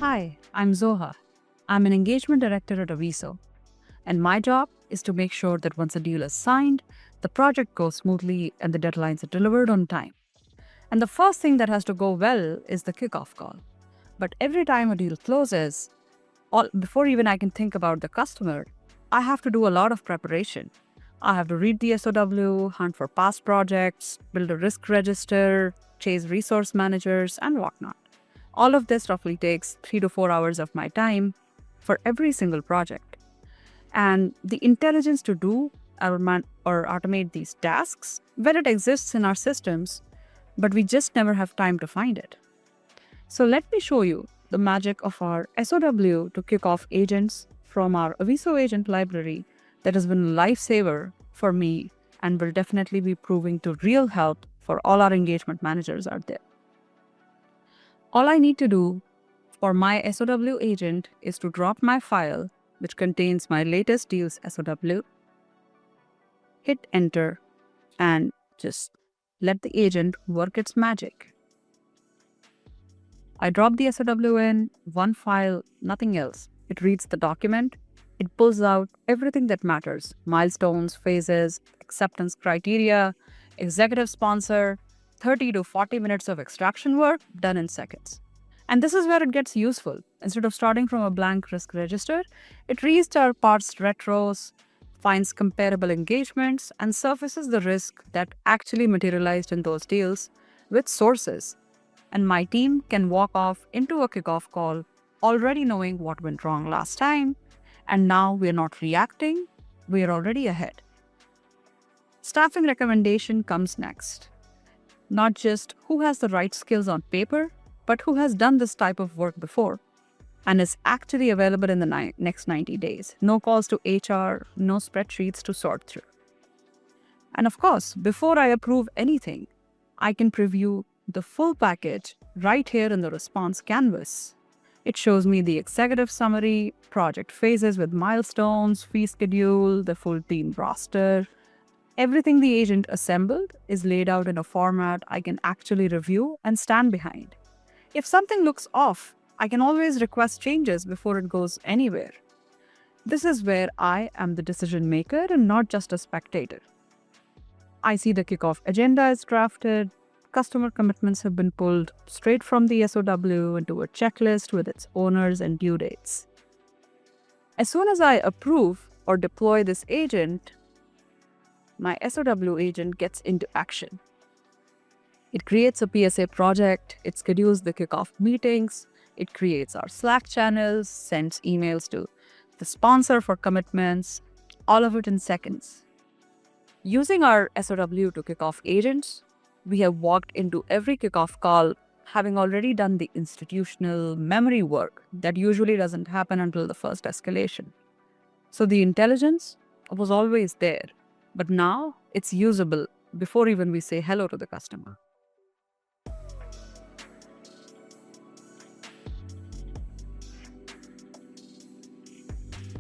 Hi, I'm Zoha. I'm an engagement director at Aviso, and my job is to make sure that once a deal is signed, the project goes smoothly and the deadlines are delivered on time. And the first thing that has to go well is the kickoff call. But every time a deal closes, before even I can think about the customer, I have to do a lot of preparation. I have to read the SOW, hunt for past projects, build a risk register, chase resource managers, and whatnot. All of this roughly takes 3 to 4 hours of my time for every single project. And the intelligence to do or automate these tasks, well, it exists in our systems, but we just never have time to find it. So let me show you the magic of our SOW-to-Kickoff agents from our Aviso agent library that has been a lifesaver for me and will definitely be proving to real help for all our engagement managers out there. All I need to do for my SOW agent is to drop my file, which contains my latest deals SOW, hit enter, and just let the agent work its magic. I drop the SOW in, one file, nothing else. It reads the document, it pulls out everything that matters: milestones, phases, acceptance criteria, executive sponsor, 30 to 40 minutes of extraction work done in seconds. And this is where it gets useful. Instead of starting from a blank risk register, it reads our parsed retros, finds comparable engagements, and surfaces the risk that actually materialized in those deals with sources. And my team can walk off into a kickoff call already knowing what went wrong last time, and now we're not reacting, we're already ahead. Staffing recommendation comes next. Not just who has the right skills on paper, but who has done this type of work before and is actually available in the next 90 days. No calls to HR, no spreadsheets to sort through. And of course, before I approve anything, I can preview the full package right here in the response canvas. It shows me the executive summary, project phases with milestones, fee schedule, the full team roster. Everything the agent assembled is laid out in a format I can actually review and stand behind. If something looks off, I can always request changes before it goes anywhere. This is where I am the decision maker and not just a spectator. I see the kickoff agenda is drafted, customer commitments have been pulled straight from the SOW into a checklist with its owners and due dates. As soon as I approve or deploy this agent, my SOW agent gets into action. It creates a PSA project, it schedules the kickoff meetings, it creates our Slack channels, sends emails to the sponsor for commitments, all of it in seconds. Using our SOW-to-Kickoff agents, we have walked into every kickoff call having already done the institutional memory work that usually doesn't happen until the first escalation. So the intelligence was always there, but now it's usable before even we say hello to the customer.